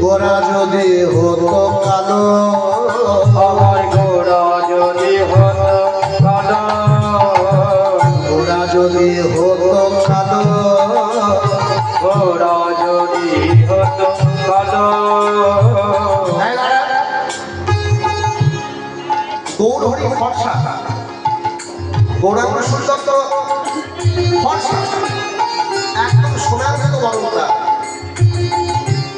গোরা যদি হতো কালো, আমার গোরা যদি হতো কালো, গোরা যদি হতো কালো, গোরা যদি হতো কালো। গৌরহরি ফর্সা, গৌরাঙ্গ সুন্দর ফর্সা, একদম সোনার মতো বরণটা।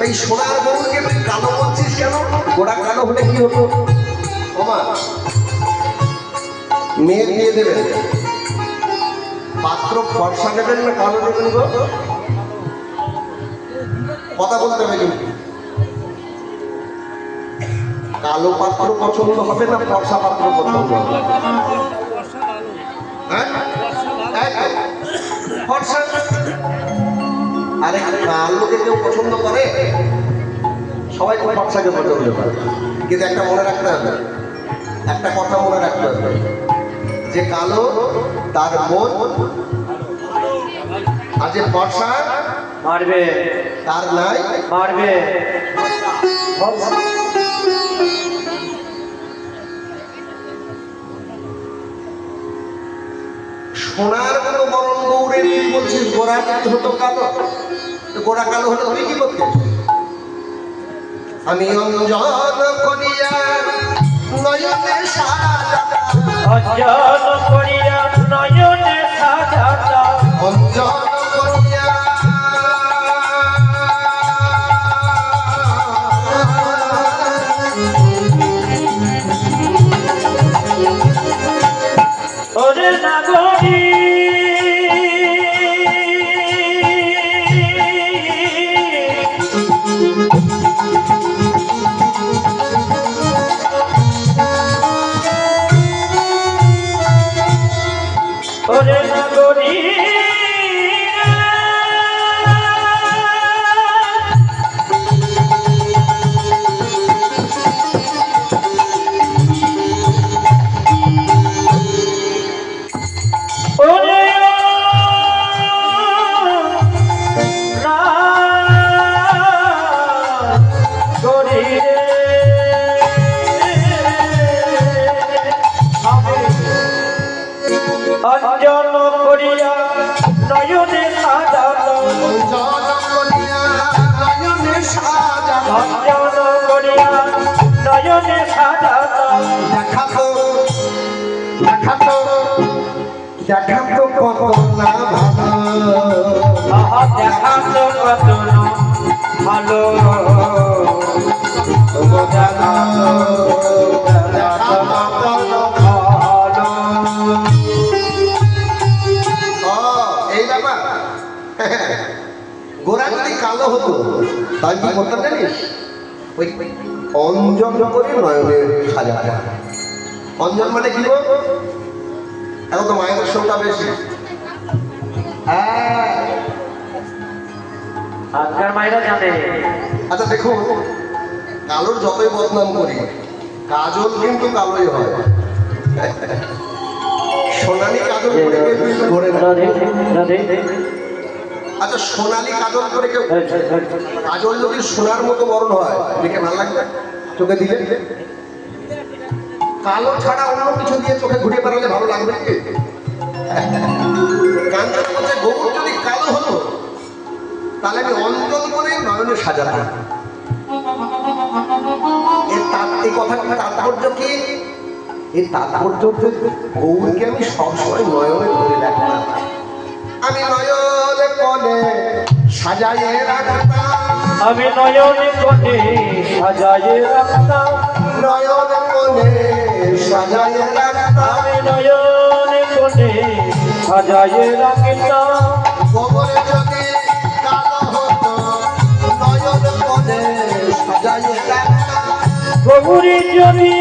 এই সোনার গরুকে তুই কালো বলছিস কেন? গোড়া কালো হলে কি হতো? ওমা মেয়ে দিয়ে দেবেন, পাত্র ফর্সা দেবেন না কালো দেবেন গো? কথা বলতে হবে কিন্তু। কালো পাত্র পছন্দ হবে না ফর্সা পাত্র পছন্দ হবে? হ্যাঁ ফর্সা। আরে কালোকে কেউ পছন্দ করে? সবাই তো ফর্সাকে পছন্দ করে, কিন্তু একটা মনে রাখতে হবে, একটা কথা মনে রাখতে হবে, যে কালো তার মন, আর যে ফর্সা মারবে তার নাই মারবে। সোনার মতো বরণ গৌরে তুই বলছিস গোড়া হতো কালো, গোড়া কালো হলে তুই কি করছিস? আমি অঞ্জন করিয়া নয়নে সাজাতা, অঞ্জন করিয়া নয়নে সাজাতা, অঞ্জন করিয়া ওরে নাগরী ওরে নাগরী ওরে নাগরী অঞ্জন করিয়া নয়নে সাজাতা, অঞ্জন করিয়া নয়নে সাজাতা, অঞ্জন করিয়া নয়নে সাজাতা, দেখাতো দেখাতো দেখাতো কত না ভালো, আহা দেখাতো কত না ভালো, দেখাতো দেখাতো কত না ভালো। এই ব্যাপার। গোরা যদি কালো হতো তাই কি করতাম জানিস? ওই অঞ্জন করে নয়নে সাজা। অঞ্জন মানে কি গো? এখন তো মায়ের সংখ্যা বেশি। হ্যাঁ আজকাল মায়েরা জানে। আচ্ছা দেখুন, কালোর যতই বদনাম করি, কাজল কিন্তু কালোই হয়। সোনালি কাজল করে কেউ কিন্তু ধরে না। আচ্ছা সোনালি কাজল করে কেউ, কাজল যদি সোনার মতো বরণ হয় দেখে ভালো লাগবে চোখে দিলে? কালো ছাড়া অন্য কিছু দিয়ে চোখে ঘুরিয়ে বেড়ালে ভালো লাগবে কি? কাঞ্চন বলছে গৌর যদি কালো হতো তাহলে আমি অঞ্জন করে নয়নে সাজাতাম। এই কথাটা তাৎপর্য কি? এই তাৎপর্য গৌরকে আমি সবসময় নয়নে ধরে রাখতাম, আমি নয়নে কোণে সাজাইয়ে রাখতাম, আমি নয়নে কোণে সাজাইয়ে রাখতাম, নয়নে কোণে সাজাইয়ে রাখতাম, আমি নয়নে কোণে সাজাইয়ে রাখতাম। গোবরে যদি কালো হতো নয়নে কোণে সাজাইয়ে রাখতাম, গৌরী যদি